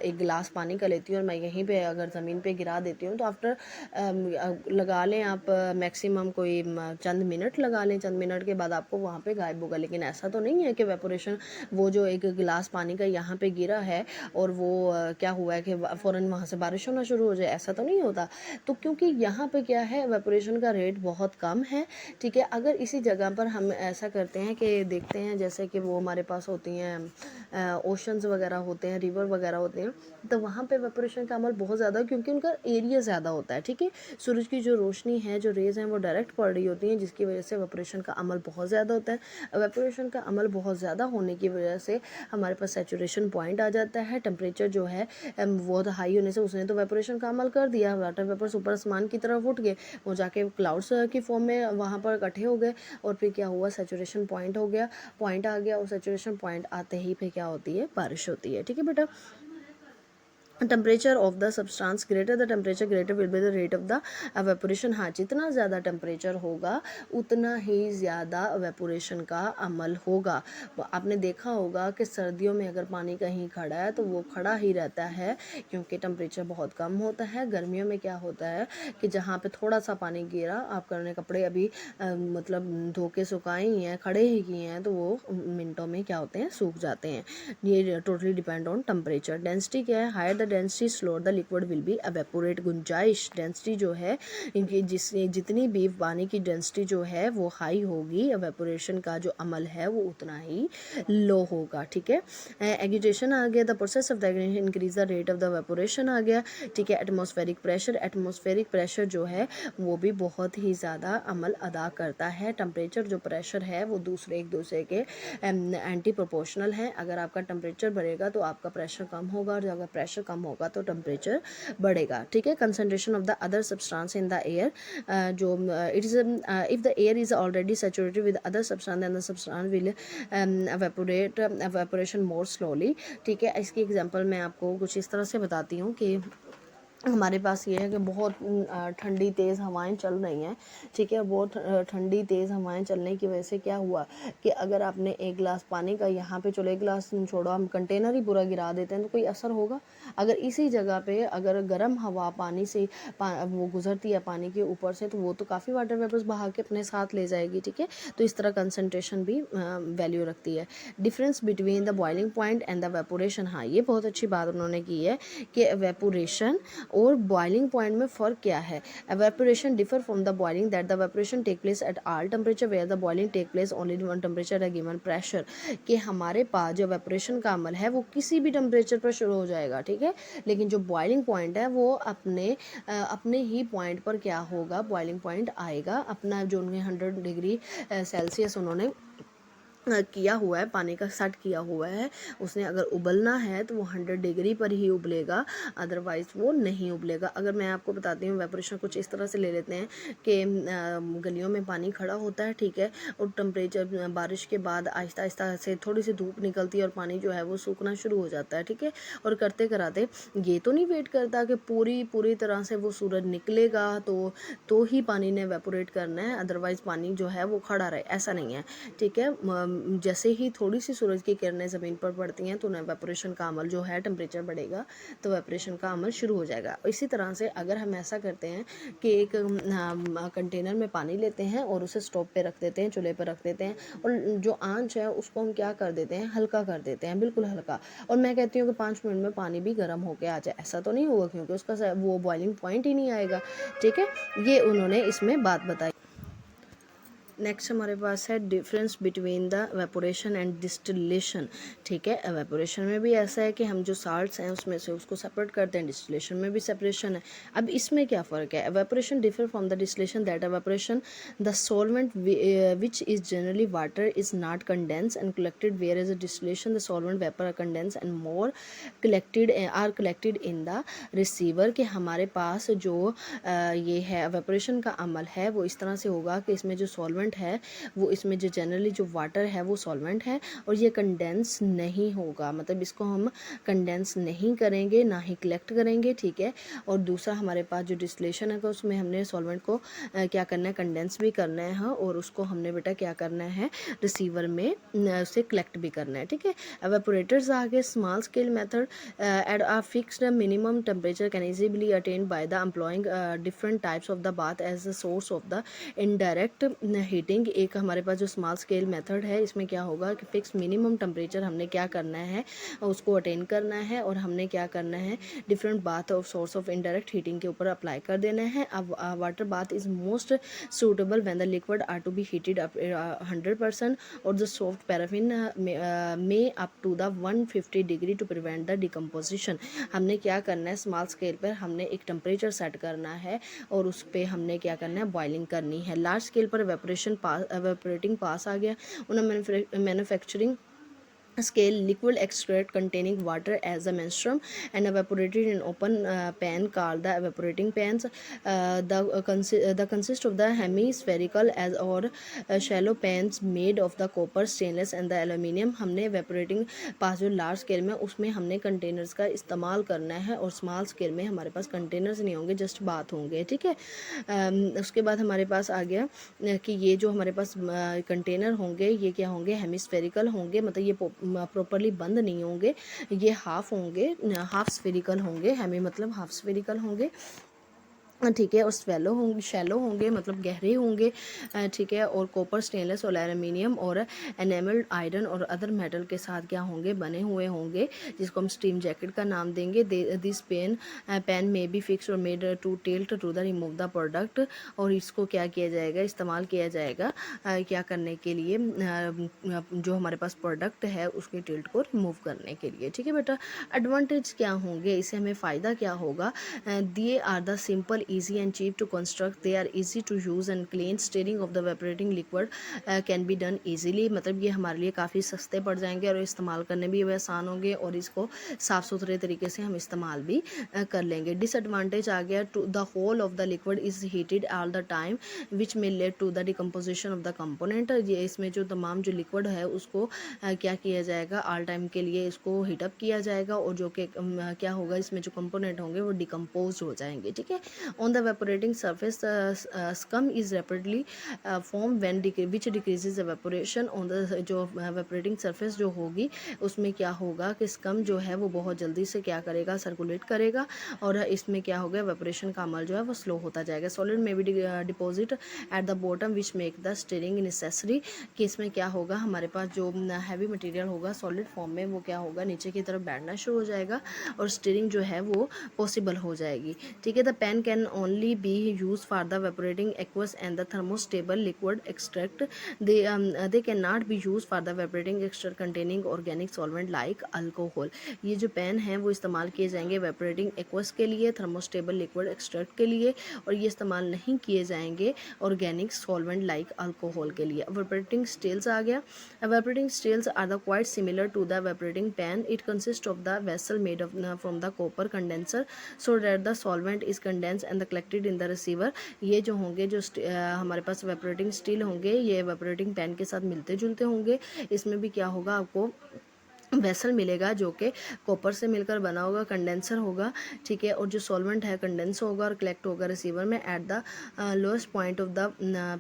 एक गिलास पानी का लेती हूँ और मैं यहीं पे अगर ज़मीन पे गिरा देती हूँ तो आफ्टर लगा लें आप मैक्सिमम कोई चंद मिनट लगा लें, चंद मिनट के बाद आपको वहाँ पे गायब होगा। लेकिन ऐसा तो नहीं है कि वेपोरेशन वो जो एक गिलास पानी का यहाँ पे गिरा है और वो क्या हुआ है कि फ़ौरन वहाँ से बारिश होना शुरू हो जाए, ऐसा तो नहीं होता। तो क्योंकि यहाँ पे क्या है, वेपोरेशन का रेट बहुत कम है। ठीक है। अगर इसी जगह पर हम ऐसा करते हैं कि देखते हैं जैसे कि वो हमारे पास होती हैं ओशंस वगैरह होते हैं, रिवर वगैरह होते हैं, तो वहाँ पे वेपोरेशन का अमल बहुत ज़्यादा, क्योंकि उनका एरिया ज़्यादा होता है। ठीक है। सूरज की जो रोशनी है, जो रेज़ हैं, वो डायरेक्ट पड़ रही होती हैं, जिसकी वजह से वेपोरेशन का अमल बहुत ज़्यादा होता है। वेपोरेशन का अमल बहुत ज़्यादा होने की वजह से हमारे पास सैचुरेशन पॉइंट आ जाता है। टेम्परेचर जो है बहुत हाई होने से उसने तो वेपोरेशन का अमल कर दिया, वाटर वेपर्स ऊपर आसमान की तरफ उठ गए, वो जाके क्लाउड्स की फॉर्म में वहाँ पर इकट्ठे हो गए और फिर क्या हुआ, सैचुरेशन पॉइंट आ गया और सैचुरेशन पॉइंट आते ही फिर क्या होती है, बारिश होती है। ठीक है बेटा। Temperature of the substance greater the temperature greater will be the rate of the evaporation. हाँ, जितना ज़्यादा टेम्परेचर होगा उतना ही ज़्यादा वेपोरेशन का अमल होगा। आपने देखा होगा कि सर्दियों में अगर पानी कहीं खड़ा है तो वो खड़ा ही रहता है क्योंकि टेम्परेचर बहुत कम होता है। गर्मियों में क्या होता है कि जहाँ पे थोड़ा सा पानी गिरा, आपने कपड़े अभी मतलब धो के सुखाए ही हैं, खड़े ही किए हैं, तो वो मिनटों में क्या होते हैं, सूख जाते हैं। ये totally depend on temperature. Density क्या है? Higher the the density slower the liquid will be evaporate. गुंजाइश, डेंसिटी जो है इनकी जितनी भी पानी की डेंसिटी जो है वो हाई होगी, एवेपोरेशन का जो अमल है वो उतना ही लो होगा। ठीक है, एग्यूटेशन आ गया, the process of the increase the rate of the evaporation आ गया। ठीक है, एटमॉस्फेरिक प्रेशर, एटमॉस्फेरिक प्रेशर जो है वो भी बहुत ही ज़्यादा अमल अदा करता है। टेम्परेचर जो प्रेशर है वो एक दूसरे के एंटी प्रोपोर्शनल है। अगर आपका टेम्परेचर बढ़ेगा तो आपका प्रेशर कम होगा, और अगर प्रेशर कम होगा तो टेम्परेचर बढ़ेगा। ठीक है, concentration of the other substance in the air, जो it is if the air is already saturated with other substance then the substance will evaporation more slowly. ठीक है, इसकी एग्जांपल मैं आपको कुछ इस तरह से बताती हूँ कि हमारे पास ये है कि बहुत ठंडी तेज़ हवाएं चल रही हैं। ठीक है, बहुत ठंडी तेज़ हवाएं चलने की वजह से क्या हुआ कि अगर आपने एक गिलास पानी का यहाँ पे, चलो एक गिलास छोड़ो, हम कंटेनर ही पूरा गिरा देते हैं तो कोई असर होगा? अगर इसी जगह पे अगर गर्म हवा पानी से वो गुजरती है पानी के ऊपर से, तो वो तो काफ़ी वाटर वेपर्स बहा के अपने साथ ले जाएगी। ठीक है, तो इस तरह कंसनट्रेशन भी वैल्यू रखती है। Difference between the boiling point and the evaporation, हाँ ये बहुत अच्छी बात उन्होंने की है कि वेपोरेशन और बॉइलिंग पॉइंट में फ़र्क क्या है। Evaporation differ from the boiling that the evaporation take place at all temperature where the boiling take place only one temperature at given pressure. कि हमारे पास जो एवेपोरेशन का अमल है वो किसी भी टेम्परेचर पर शुरू हो जाएगा। ठीक है, लेकिन जो बॉइलिंग पॉइंट है वो अपने ही पॉइंट पर क्या होगा, बॉइलिंग पॉइंट आएगा अपना, जो उन्हें 100 डिग्री सेल्सियस उन्होंने किया हुआ है, पानी का सेट किया हुआ है, उसने अगर उबलना है तो वो 100 डिग्री पर ही उबलेगा, अदरवाइज वो नहीं उबलेगा। अगर मैं आपको बताती हूँ वेपोरेशन कुछ इस तरह से ले लेते हैं कि गलियों में पानी खड़ा होता है। ठीक है, और टेम्परेचर बारिश के बाद आहिस्ता आहिस्ता से थोड़ी सी धूप निकलती है और पानी जो है वो सूखना शुरू हो जाता है। ठीक है, और करते कराते ये तो नहीं वेट करता कि पूरी तरह से वो सूरज निकलेगा तो ही पानी ने वेपोरेट करना है, अदरवाइज पानी जो है वो खड़ा रहे, ऐसा नहीं है। ठीक है, जैसे ही थोड़ी सी सूरज की किरणें ज़मीन पर पड़ती हैं तो वेपोरेशन का अमल जो है, टेम्परेचर बढ़ेगा तो वेपोरेशन का अमल शुरू हो जाएगा। इसी तरह से अगर हम ऐसा करते हैं कि एक कंटेनर में पानी लेते हैं और उसे स्टोव पे रख देते हैं, चूल्हे पर रख देते हैं, और जो आंच है उसको हम क्या कर देते हैं, हल्का कर देते हैं, बिल्कुल हल्का, और मैं कहती हूँ कि 5 मिनट में पानी भी गर्म होकर आ जाए, ऐसा तो नहीं होगा क्योंकि उसका वो बॉइलिंग पॉइंट ही नहीं आएगा। ठीक है, ये उन्होंने इसमें बात बताई। नेक्स्ट हमारे पास है difference between the evaporation and distillation. ठीक है, एवेपोरेशन में भी ऐसा है कि हम जो साल्ट्स हैं उसमें से उसको सेपरेट करते हैं, डिस्टिलेशन में भी सेपरेशन है। अब इसमें क्या फ़र्क है, evaporation differ from the distillation that evaporation the solvent which is generally water is not condense and collected, whereas a distillation the solvent vapour are condense and more collected in the receiver. कि हमारे पास जो ये है evaporation का अमल है वो इस तरह से होगा कि इसमें जो सॉल्वेंट है वो, इसमें जो जनरली जो वाटर है वो सॉल्वेंट है और ये कंडेंस नहीं होगा, मतलब इसको हम कंडेंस नहीं करेंगे, ना ही कलेक्ट करेंगे। ठीक है, और दूसरा हमारे पास जो डिस्टिलेशन है, उसमें हमने सॉल्वेंट को क्या करना है, कंडेंस भी करना है, हाँ, और उसको हमने बेटा क्या करना है, रिसीवर में उसे कलेक्ट भी करना है। ठीक है, एवेपोरेटर्स आगे small scale method at a fixed minimum temperature can easily attend by the employing different types of the bath as the source of the indirect heating. एक हमारे पास जो स्मॉल स्केल मेथड है, इसमें क्या होगा कि फिक्स मिनिमम टेम्परेचर हमने क्या करना है, उसको अटेन करना है, और हमने क्या करना है, different bath of source of indirect heating के ऊपर अप्लाई कर देना है। अब water bath is most suitable when the liquid are to be heated up 100% और द सॉफ्ट पैराफिन में up to the 150 degree to prevent the decomposition. हमने क्या करना है, स्मॉल स्केल पर हमने एक टेम्परेचर सेट करना है और उस पर हमने क्या करना है, बॉइलिंग करनी है। लार्ज स्केल पर एवेपोरेटिंग पास आ गया, उन्हें manufacturing scale liquid extract containing water as a menstruum and evaporated in open pan called the evaporating pans. The consist of the hemispherical as or shallow pans made of the copper, stainless and the aluminium. हमने evaporating पास जो large scale में उसमें हमने containers का इस्तेमाल करना है और स्मॉल स्केल में हमारे पास कंटेनर्स नहीं होंगे, जस्ट बात होंगे। ठीक है, उसके बाद हमारे पास आ गया कि ये जो हमारे पास कंटेनर होंगे ये क्या होंगे, हेमिस्फेरिकल होंगे, मतलब ये प्रॉपरली बंद नहीं होंगे, ये हाफ होंगे, हाफ स्फेरिकल होंगे, हेमी मतलब हाफ स्फेरिकल होंगे। ठीक है, और शैलो होंगे मतलब गहरे होंगे, ठीक है, और कॉपर, स्टेनलेस और एल्युमिनियम और एनेमल्ड आयरन और अदर मेटल के साथ क्या होंगे, बने हुए होंगे, जिसको हम स्टीम जैकेट का नाम देंगे। दिस पेन में बी फिक्स और made to tilt to the remove the product, और इसको क्या किया जाएगा, इस्तेमाल किया जाएगा क्या करने के लिए, जो हमारे पास प्रोडक्ट है उसके टिल्ट को रिमूव करने के लिए। ठीक है बेटा, एडवांटेज क्या होंगे, इससे हमें फ़ायदा क्या होगा, they are the simple, easy and cheap to construct, they are easy to use and clean, stirring of the evaporating liquid can be done easily, मतलब ये हमारे लिए काफ़ी सस्ते पड़ जाएंगे और इस्तेमाल करने भी आसान होंगे, और इसको साफ़ सुथरे तरीके से हम इस्तेमाल भी कर लेंगे। डिसएडवांटेज आ गया, to the whole of the liquid is heated all the time which may lead to the decomposition of the component, ये इसमें जो तमाम जो लिक्विड है उसको क्या किया जाएगा, ऑल टाइम के लिए इसको हीटअप किया जाएगा, और जो कि क्या होगा, इसमें जो कंपोनेंट होंगे वो डिकम्पोज हो जाएंगे। ठीक है, on the evaporating surface scum is rapidly formed when which decreases evaporation on the जो evaporating surface जो होगी उसमें क्या होगा कि scum जो है वो बहुत जल्दी से क्या करेगा, सर्कुलेट करेगा, और इसमें क्या होगा, evaporation का अमल जो है वो स्लो होता जाएगा। सॉलिड में भी deposit at the bottom which make the steering necessary, कि इसमें क्या होगा, हमारे पास जो हैवी मटेरियल होगा सॉलिड फॉर्म में वो क्या होगा, नीचे की तरफ बैठना शुरू हो जाएगा और स्टीरिंग जो है वो पॉसिबल हो जाएगी। ठीक है, the pan can only be used for the evaporating aqueous and the thermostable liquid extract, they cannot be used for the evaporating extract containing organic solvent like alcohol। ये जो पेन है वो इस्तेमाल किए जाएंगे evaporating aqueous के लिए, thermostable liquid extract के लिए, और ये इस्तेमाल नहीं किए जाएंगे organic solvent like alcohol के लिए। evaporating stills आ गया, evaporating stills are the quite similar to the evaporating pan, it consists of the vessel made of from the copper condenser so that the solvent is condensed and collected in the receiver. ये जो होंगे जो हमारे पास वेपोरेटिंग steel होंगे ये वेपोरेटिंग pan के साथ मिलते जुलते होंगे। इसमें भी क्या होगा, आपको वेसल मिलेगा जो कि कॉपर से मिलकर बना होगा, कंडेंसर होगा, ठीक है, और जो सॉल्वेंट है कंडेंस होगा और कलेक्ट होगा रिसीवर में। At the lowest point of the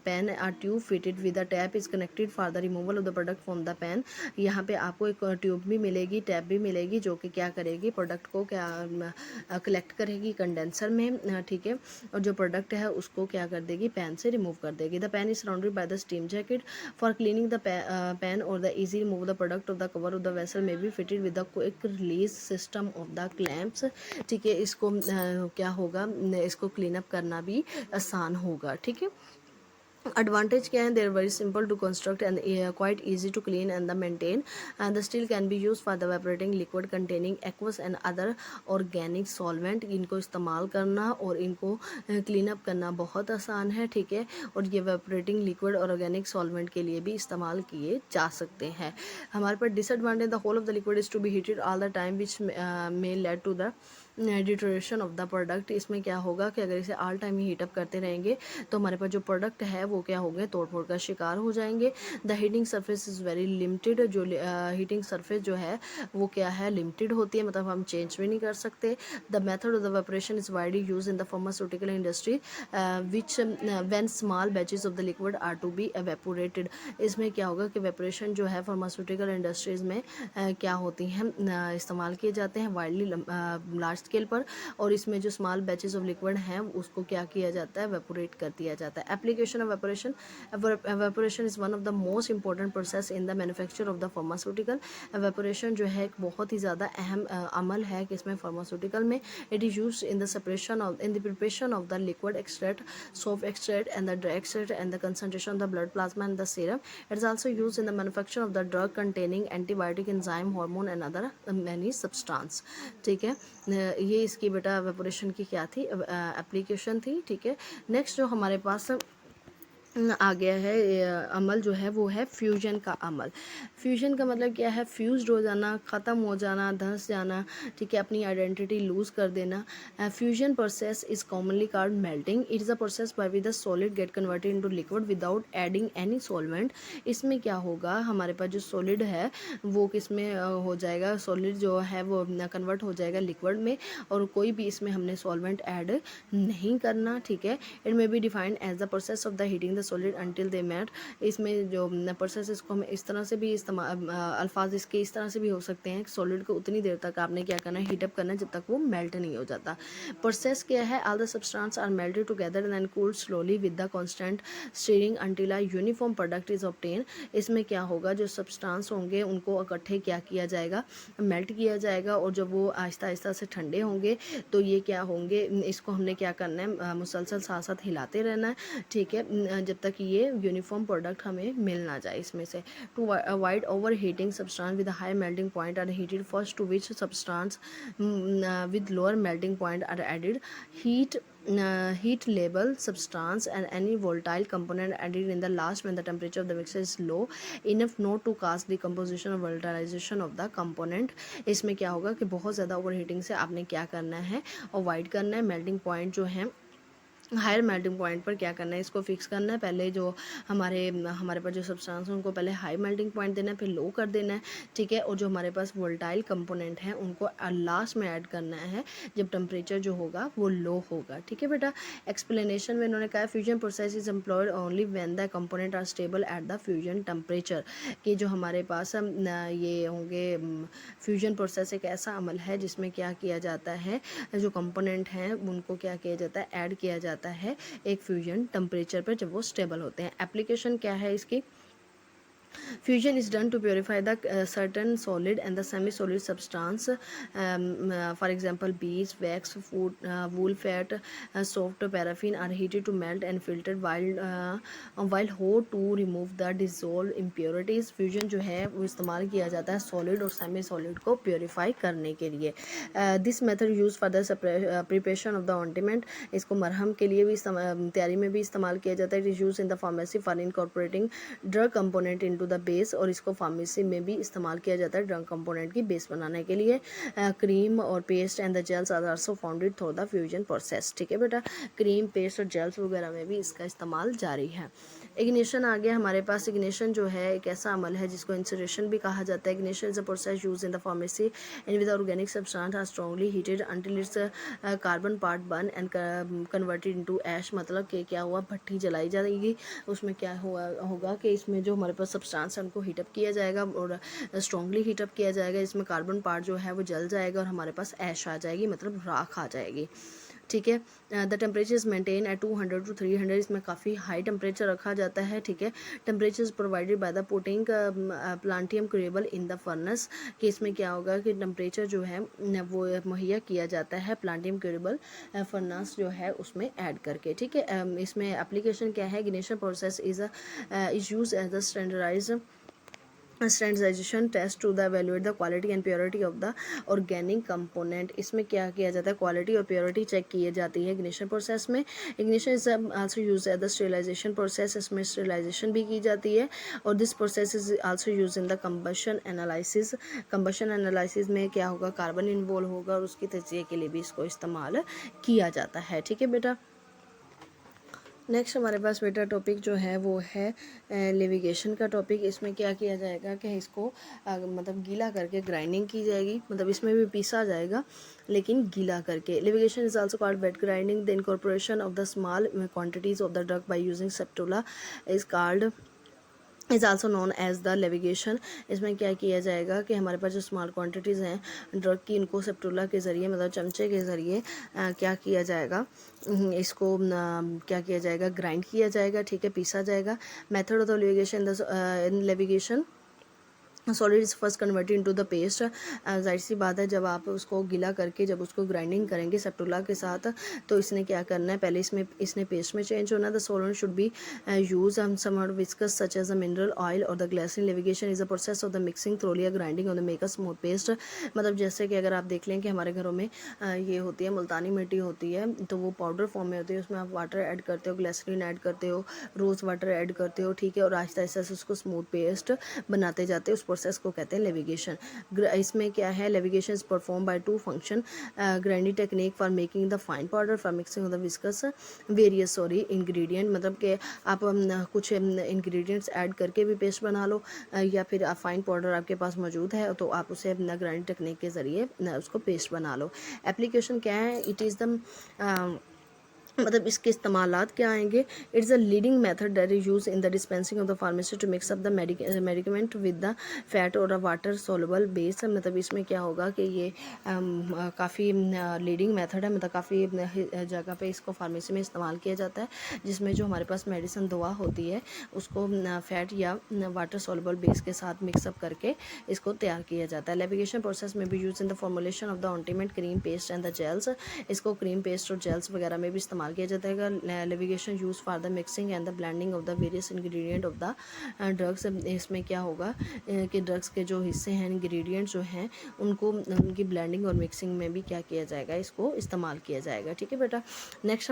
pan or tube fitted with the tap is connected for the removal of the product from the pan. यहाँ पे आपको एक ट्यूब भी मिलेगी, टैप भी मिलेगी, जो कि क्या करेगी, प्रोडक्ट को क्या कलेक्ट करेगी कंडेंसर में, ठीक है, और जो प्रोडक्ट है उसको क्या कर देगी, पैन से रिमूव कर देगी। The pan is surrounded by the steam jacket for cleaning the pan और the easy remove the product of the cover of the vessel may be fitted with the quick release system of the clamps. ठीक है, इसको क्या होगा, इसको clean up करना भी आसान होगा। ठीक है, एडवांटेज क्या है, there very simple to construct and quite easy to clean and the maintain, and the still can be use for the evaporating liquid containing aqueous and other organic solvent. इनको इस्तेमाल करना और इनको क्लीन अप करना बहुत आसान है। ठीक है, और ये वेपोरेटिंग लिक्विड और ऑर्गेनिक सॉल्वेंट के लिए भी इस्तेमाल किए जा सकते हैं। हमारे पास disadvantage, the whole of the liquid is to be heated all the time which may lead to the deterioration of the product. इसमें क्या होगा कि अगर इसे ऑल टाइम ही हीटअप करते रहेंगे तो हमारे पास जो प्रोडक्ट है वो क्या होंगे, तोड़ फोड़ का शिकार हो जाएंगे। The heating surface is very limited, जो हीटिंग सरफेस जो है वो क्या है, लिमिटेड होती है, मतलब हम चेंज भी नहीं कर सकते। The method of the evaporation is widely use in the pharmaceutical industry which when small batches of the liquid are to be evaporated. इसमें क्या होगा कि वेपोरेशन जो है फार्मास्यूटिकल इंडस्ट्रीज़ में क्या होती हैं, इस्तेमाल किए जाते हैं वाइडली लार्ज स्केल पर, और इसमें जो स्मॉल बैचेस ऑफ लिक्विड हैं उसको क्या किया जाता है, एवेपोरेट कर दिया जाता है। Application of evaporation, evaporation is one of the most important process in the manufacture of the pharmaceutical. Evaporation जो है एक बहुत ही ज़्यादा अहम अमल है कि इसमें फार्मास्यूटिकल में it is use in the separation of in the preparation of the liquid extract, soft extract and the dry extract and the concentration of the blood plasma and the serum. It is also use in the manufacture of the drug containing antibiotic, enzyme, hormone and other many substance. ठीक है, ये इसकी बेटा evaporation की क्या थी, application थी। ठीक है, नेक्स्ट जो हमारे पास आ गया है अमल जो है वो है फ्यूजन का अमल। फ्यूजन का मतलब क्या है, फ्यूज्ड हो जाना, ख़त्म हो जाना, धंस जाना, ठीक है, अपनी आइडेंटिटी लूज़ कर देना। Fusion process is commonly called melting. It is a process by which the solid get converted into liquid without adding any solvent. इसमें क्या होगा, हमारे पास जो सॉलिड है वो किस में हो जाएगा, सॉलिड जो है वो कन्वर्ट हो जाएगा लिक्विड में, और कोई भी इसमें हमने सॉल्वेंट ऐड नहीं करना। ठीक है, it may be defined as the process of the heating the solid until they melt. इसमें जो प्रोसेस इसको हम इस तरह से भी इस्तेमाल अल्फाज इसके इस तरह से भी हो सकते हैं कि सॉलिड को उतनी देर तक आपने क्या करना है, हीटअप करना है जब तक वो मेल्ट नहीं हो जाता। प्रोसेस क्या है, all the substance are melted together and cooled slowly with the constant stirring until a uniform product is obtain. इसमें क्या होगा, जो सब्सटेंस होंगे उनको इकट्ठे क्या किया जाएगा, मेल्ट किया जाएगा, और जब वो आहिस्ता आहिस्ता से ठंडे होंगे तो ये क्या होंगे, इसको हमने क्या करना है, मुसलसल साथ साथ हिलाते रहना है, ठीक है, जब तक ये यूनिफॉर्म प्रोडक्ट हमें मिल ना जाए इसमें से। To avoid over heating substance with high melting point are heated first, to which substance with lower melting point are added. Heat label substance and any volatile component added in the last when the temperature of the mixture is low enough not to cause decomposition or volatilization of the component। इसमें क्या होगा कि बहुत ज़्यादा over heating से आपने क्या करना है, अवॉइड करना है। मेल्टिंग पॉइंट जो है, हायर मेल्टिंग पॉइंट पर क्या करना है, इसको फिक्स करना है। पहले जो हमारे पास जो सब्सटेंस है उनको पहले हाई मेल्टिंग पॉइंट देना है, फिर लो कर देना है, ठीक है। और जो हमारे पास वोलेटाइल कंपोनेंट है उनको लास्ट में ऐड करना है जब टेम्परेचर जो होगा वो लो होगा, ठीक है बेटा। एक्सप्लेनेशन में इन्होंने कहा fusion process is employed only when the component are stable at the fusion temperature. कि जो हमारे पास ये होंगे, फ्यूजन प्रोसेस एक ऐसा अमल है जिसमें क्या किया जाता है, जो कंपोनेंट हैं उनको क्या किया जाता है, ऐड किया जाता है एक फ्यूजन टेम्परेचर पर जब वो स्टेबल होते हैं। एप्लीकेशन क्या है इसकी, fusion is done to purify the certain solid and the semi solid substance, for example bees, wax, food, wool, fat, soft paraffin are heated to melt and filtered while hot to remove the dissolved impurities। fusion जो है वो इस्तेमाल किया जाता है solid और semi solid को purify करने के लिए। this method used for the preparation of the ointment, इसको मरहम के लिए भी तैयारी में भी इस्तेमाल किया जाता है। it is used in the pharmacy for incorporating drug component into the base, और इसको फार्मेसी में भी इस्तेमाल किया जाता है ड्रग कंपोनेंट की बेस बनाने के लिए। क्रीम और paste and the gels are also founded through the fusion process, ठीक है बेटा। क्रीम, पेस्ट और जेल्स वगैरह में भी इसका इस्तेमाल जारी है। इग्निशन आ गया हमारे पास। इग्निशन जो है एक ऐसा अमल है जिसको इंसरेशन भी कहा जाता है। Ignition is a process use in the pharmacy and with organic substance are strongly heated until its carbon part burn and converted into ash. मतलब कि क्या हुआ, भट्टी जलाई जाएगी, उसमें क्या होगा कि इसमें जो हमारे पास सब्सटेंस है उनको हीटअप किया जाएगा और स्ट्रांगली हीटअप किया जाएगा। इसमें कार्बन पार्ट जो है वो जल जाएगा और हमारे पास ऐश आ जाएगी, मतलब राख आ जाएगी, ठीक है। The temperature is maintain at 200 to 300, इसमें काफ़ी हाई टेम्परेचर रखा जाता है, ठीक है। Temperature is provided by the putting platinum crucible in the furnace. कि इसमें क्या होगा कि टेम्परेचर जो है वो मुहैया किया जाता है प्लांटियम क्यूरेबल फर्नेस जो है उसमें ऐड करके, ठीक है। इसमें एप्लीकेशन क्या है, ignition process is use as the standardization test to the evaluate the quality and purity of the organic component. इसमें क्या किया जाता है, क्वालिटी और प्योरिटी चेक की जाती है इग्निशन प्रोसेस में। Ignition is also use as the sterilization process, इसमें स्टेरिलाइजेशन भी की जाती है। और this process is also use in the combustion analysis. Combustion analysis में क्या होगा, कार्बन इन्वॉल्व होगा और उसकी तजिए के लिए भी इसको इस्तेमाल किया जाता है, ठीक है बेटा। नेक्स्ट हमारे पास बेटा टॉपिक जो है वो है लेविगेशन का टॉपिक। इसमें क्या किया जाएगा कि इसको मतलब गीला करके ग्राइंडिंग की जाएगी, मतलब इसमें भी पीसा जाएगा लेकिन गीला करके। Levigation is also called wet grinding. The incorporation of the small quantities of the drug by using spatula is called is also known as the levigation. इसमें क्या किया जाएगा कि हमारे पास जो स्मॉल क्वांटिटीज़ हैं ड्रग की, इनको सेप्टुला के ज़रिए मतलब चमचे के ज़रिए क्या किया जाएगा, इसको क्या किया जाएगा, ग्राइंड किया जाएगा, ठीक है, पीसा जाएगा। Method of the levigation, in levigation solid is first converted into the paste. जाहिर सी बात है, जब आप उसको गीला करके जब उसको ग्राइंडिंग करेंगे सेप्टुला के साथ, तो इसने क्या करना है, पहले इसने पेस्ट में चेंज होना है। The solvent should be use on some viscous such as the mineral oil और the glycerine. Levigation is a process of the mixing thoroughly grinding on the make a smooth paste. मतलब जैसे कि अगर आप देख लें कि हमारे घरों में ये होती है मुल्तानी मिट्टी होती है, तो वो पाउडर फॉर्म में होती है, उसमें आप वाटर ऐड करते हो, ग्लिसरीन ऐड करते हो, रोज़ वाटर ऐड करते हो, ठीक है, और आहिस्ता आहिस्ता से उसको स्मूथ पेस्ट बनाते जाते हो। उस प्रोसेस को कहते हैं लेविगेशन। इसमें क्या है, levigation is perform by two function, grinding technique for making the fine powder, for mixing of the viscous various ingredient. मतलब कि आप कुछ इंग्रेडिएंट्स ऐड करके भी पेस्ट बना लो, या फिर आप फाइन पाउडर आपके पास मौजूद है तो आप उसे ग्राइंडिंग टेक्निक के ज़रिए उसको पेस्ट बना लो। एप्लीकेशन क्या है, इट इज़ द मतलब इसके इस्तेमालात क्या आएंगे। It's a leading method that is use in the dispensing of the pharmacy to mix up the medicament with the fat और अ वाटर सोलबल बेस। मतलब इसमें क्या होगा कि ये काफ़ी लीडिंग मेथड है, मतलब काफ़ी जगह पे इसको फार्मेसी में इस्तेमाल किया जाता है, जिसमें जो हमारे पास मेडिसिन दवा होती है उसको फैट या वाटर सोलबल बेस के साथ मिक्सअप करके इसको तैयार किया जाता है। लेविगेशन प्रोसेस में भी use in the formulation of the ointment, cream, paste and the gels. इसको क्रीम, पेस्ट और जेल्स वगैरह में भी इस्तेमाल किया जाता है। Levigation use for the mixing and the blending of the various ingredient of the drugs. इसमें क्या होगा कि ड्रग्स के जो हिस्से हैं, इंग्रेडिएंट जो हैं, उनको उनकी ब्लेंडिंग और मिक्सिंग में भी क्या किया जाएगा, इसको इस्तेमाल किया जाएगा। ठीक है बेटा। नेक्स्ट